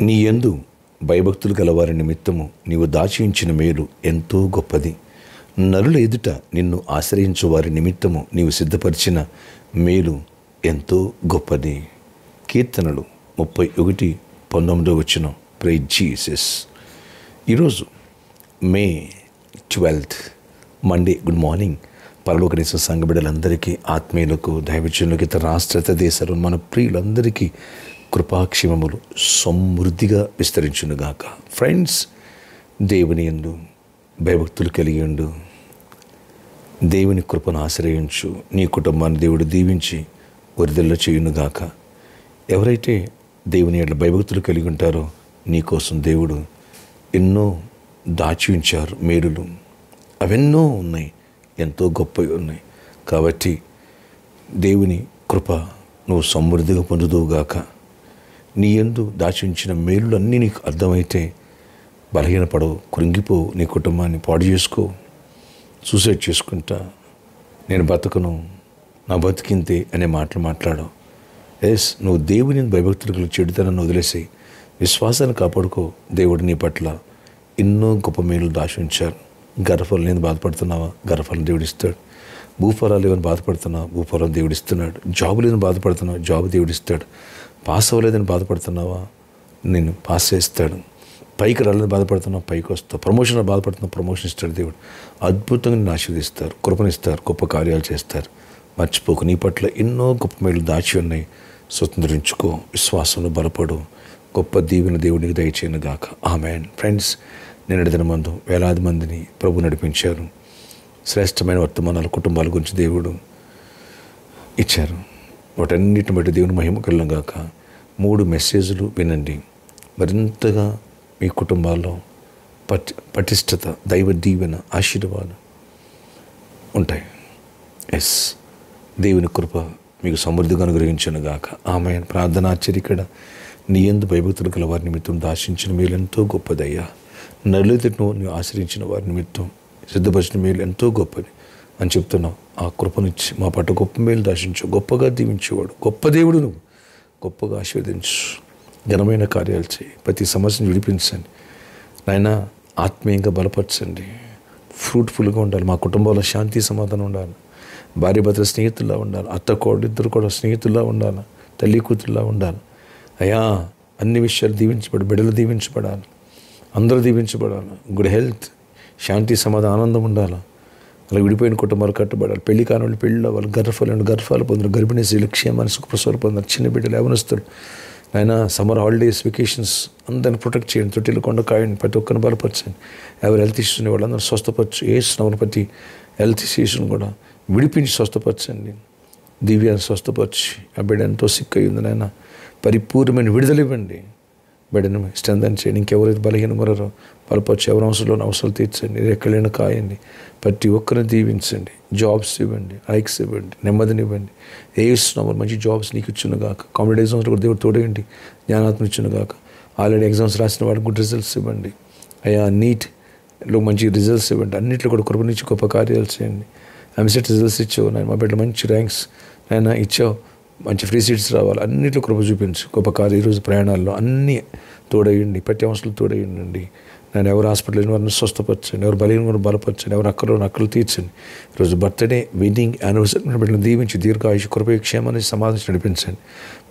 నీ యందు భయభక్తులు గలవారి నిమిత్తము నీవు దాచి ఉంచిన మేలు ఎంతో గొప్పది. నరుల ఎదుట నిన్ను ఆశ్రయించు వారి నిమిత్తము నీవు సిద్ధపరిచిన మేలు ఎంతో గొప్పది. కీర్తనలు 31:19 ప్రైజ్ జీసస్. ఈరోజు మే 12 మండే. Good morning. పరలోకనేశ్వర సంఘ బిడ్డలందరికీ, ఆత్మీయులకు, దైవజనులకు, ఇతర రాష్ట్ర దేశాలు, మన ప్రియులందరికీ కృపాక్షేమములు సమృద్ధిగా విస్తరించునుగాక. ఫ్రెండ్స్, దేవుని యందు భయభక్తులు కలిగి ఉండు. దేవుని కృపను ఆశ్రయించు. నీ కుటుంబాన్ని దేవుడు దీవించి వరిదల్లో చేయునుగాక. ఎవరైతే దేవుని యందు భయభక్తులు కలిగి ఉంటారో నీకోసం దేవుడు ఎన్నో దాచి ఉంచారు మేలులు. అవెన్నో ఉన్నాయి, ఎంతో గొప్పవి ఉన్నాయి. కాబట్టి దేవుని కృప నువ్వు సమృద్ధిగా పొందుదువుగాక. నీ యందు దాచి ఉంచిన మేలులన్నీ నీకు అర్థమైతే బలహీనపడవు, కృంగిపోవు, నీ కుటుంబాన్ని పాడు చేసుకో, సూసైడ్ చేసుకుంటా, నేను బతకను, నా బతికింతే అనే మాటలు మాట్లాడవు. నువ్వు దేవుని భయభక్తులకు చెడుతనాన్ని వదిలేసి విశ్వాసాన్ని కాపాడుకో. దేవుడు నీ పట్ల ఎన్నో గొప్ప మేలు దాచి ఉంచారు. గర్భఫలం లేని బాధపడుతున్నావా? గర్భఫలం దేవుడిస్తాడు. భూఫలాలు లేవని బాధపడుతున్నావా? భూఫలం దేవుడిస్తున్నాడు. జాబు లేదని బాధపడుతున్నావా? జాబు దేవుడిస్తాడు. పాస్ అవ్వలేదని బాధపడుతున్నావా? నేను పాస్ చేస్తాడు. పైకి రాలేదని బాధపడుతున్నావు, పైకి వస్తావు. ప్రమోషన్ బాధపడుతున్నావు, ప్రమోషన్ ఇస్తాడు దేవుడు. అద్భుతంగా నిన్ను ఆశీర్వదిస్తారు, కృపనిస్తారు, గొప్ప కార్యాలు చేస్తారు. మర్చిపోకు, నీ పట్ల ఎన్నో గొప్ప మేలు దాచి ఉన్నాయి. స్వతంత్రించుకో, విశ్వాసంలో బలపడు. గొప్ప దీవెన దేవునికి దయచేయను గాక. ఆమేన్. ఫ్రెండ్స్, నేను దినమందు వేలాది మందిని ప్రభు నడిపించారు. శ్రేష్టమైన వర్తమానాలు కుటుంబాల గురించి దేవుడు ఇచ్చారు. వాటన్నిటిని బట్టి దేవుని మహిమ కలుగును గాక. 3 మెసేజ్లు వినండి. మరింతగా మీ కుటుంబాల్లో పటిష్టత, దైవ దీవెన, ఆశీర్వాదం ఉంటాయి. దేవుని కృప మీకు సమృద్ధిగా అనుగ్రహించును గాక. ఆమేన్. ప్రార్థన ఆచరికడ నీ యందు భయభక్తులు గల వారి నిమిత్తం దాచించిన మేలు ఎంతో గొప్పదయ్యా. నలుగురిను నువ్వు ఆశ్రయించిన వారి నిమిత్తం సిద్ధపరిచిన మేలు ఎంతో గొప్పది అని చెప్తున్నావు. ఆ కృపనిచ్చి మా పట్ల గొప్ప మేలు దాచించు. గొప్పగా దీవించేవాడు గొప్ప దేవుడు. నువ్వు గొప్పగా ఆశీర్వదించు. ఘనమైన కార్యాలు చేయి. ప్రతి సమస్యను విడిపించండి నాయన. ఆత్మీయంగా బలపరచండి. ఫ్రూట్ఫుల్గా ఉండాలి. మా కుటుంబంలో శాంతి సమాధానం ఉండాలి. భార్య భర్త స్నేహితుల్లా ఉండాలి. అత్త కోడలు ఇద్దరు కూడా స్నేహితుల్లా ఉండాలి. తల్లి కూతురులా ఉండాలి. అయ్యా, అన్ని విషయాలు దీవించబడి, బిడ్డలు దీవించబడాలి. అందరూ దీవించబడాలి. గుడ్ హెల్త్, శాంతి, సమాధానం, ఆనందం ఉండాలి. అలా విడిపోయిన కుటుంబాలు కట్టబడాలి. పెళ్లి కాని వాళ్ళు పెళ్ళి అవ్వాలి. గర్భాలు పొందారు. గర్భిణీ స్త్రీలు క్షేమాన్ని సుఖప్రసవాలు పొందారు. చిన్న బిడ్డలు యవనస్తులు ఆయన సమ్మర్ హాలిడేస్, వెకేషన్స్ అందరిని ప్రొటెక్ట్ చేయండి. తొట్టిలు కొండ కాయండి. ప్రతి ఒక్కరిని బలపరచండి. ఎవరు హెల్త్ ఇష్యూస్ ఉన్న వాళ్ళందరూ స్వస్థపరచు. ఏసునామమున ప్రతి హెల్త్ ఇష్యూస్ను కూడా విడిపించి స్వస్థపరచండి. దివ్యాన్ని స్వస్థపరిచి ఆ బిడ్డ ఎంతో సిక్ అయ్యింది నాయన, పరిపూర్ణమైన విడుదల ఇవ్వండి. బిడ్డను స్ట్రెంథన్ చేయండి. ఇంకెవరైతే బలహీనంగా ఉన్నారో బలపరిచి, ఎవరి అవసరాలు తీర్చండి. ఎక్కడైనా కాయండి. ప్రతి ఒక్కరిని దీవించండి. జాబ్స్ ఇవ్వండి, హైక్స్ ఇవ్వండి, నెమ్మదినివ్వండి. ఏసునామమున మంచి జాబ్స్ నీకు ఇచ్చును గాక. కాంపిటేటివ్ ఎగ్జామ్స్ కూడా దేవుడు తోడేయండి. జ్ఞానాత్మ ఇచ్చును గాక. ఆల్రెడీ ఎగ్జామ్స్ రాసిన వాడికి గుడ్ రిజల్ట్స్ ఇవ్వండి. అయ్యా, నీట్లో మంచి రిజల్ట్స్ ఇవ్వండి. అన్నింటిలో కూడా కృపనిచ్చి గొప్ప కార్యాలు చేయండి. ఎంసెట్ రిజల్ట్స్ ఇచ్చావు నాయన, మా బిడ్డ మంచి ర్యాంక్స్ నాయన ఇచ్చావు. మంచి ఫ్రీ సీట్స్ రావాలి. అన్నింటిలో కృప చూపించు. గొప్ప కార్యం ఈరోజు ప్రయాణాల్లో అన్నీ తోడయ్యండి. ప్రతి అవసరాలు తోడయ్యండి. నేను ఎవరు హాస్పిటల్ వారిని స్వస్థపరచండి. ఎవరు బలహీన బలపరచండి. ఎవరు అక్కలు తీర్చండి. ఈరోజు బర్త్డే, వెడ్డింగ్, యానివర్సరీ బిడ్డను దీవించి దీర్ఘాయుష, కృప, క్షేమాన్ని సమాధానం నడిపించండి.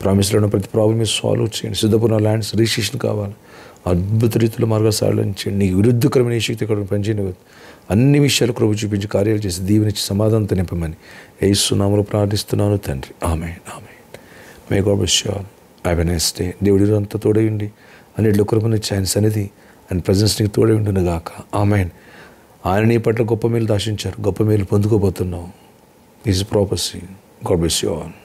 ప్రామిస్లో ఉన్న ప్రతి ప్రాబ్లమ్ సాల్వ్ చేయండి. సిద్ధపుర ల్యాండ్స్ రిజిస్ట్రేషన్ కావాలి. అద్భుత రీతిలో మార్గాలు సాధించండి. నీకు విరుద్ధకరమైన ఏ శక్తి ఇక్కడ పనిచేయనివ్వదు. అన్ని విషయాలు కృప చూపించి కార్యాలు చేసి దీవెనిచ్చి సమాధానంతో నింపమని యేసునామములో ప్రార్థిస్తున్నాను తండ్రి. Amen. May God bless you all. Have a nice day. దేవుడి అంతా తోడైండి. అన్నింటిలో కృపనిచ్చి ఆయన సన్నిధి, ఆయన ప్రజెన్స్ నీకు తోడై ఉండును గాక. ఆమేన్. ఆయన నీ పట్ల గొప్ప మేలు దాచించారు. గొప్ప మేలు పొందుకోబోతున్నావు. This is prophecy. God bless you all.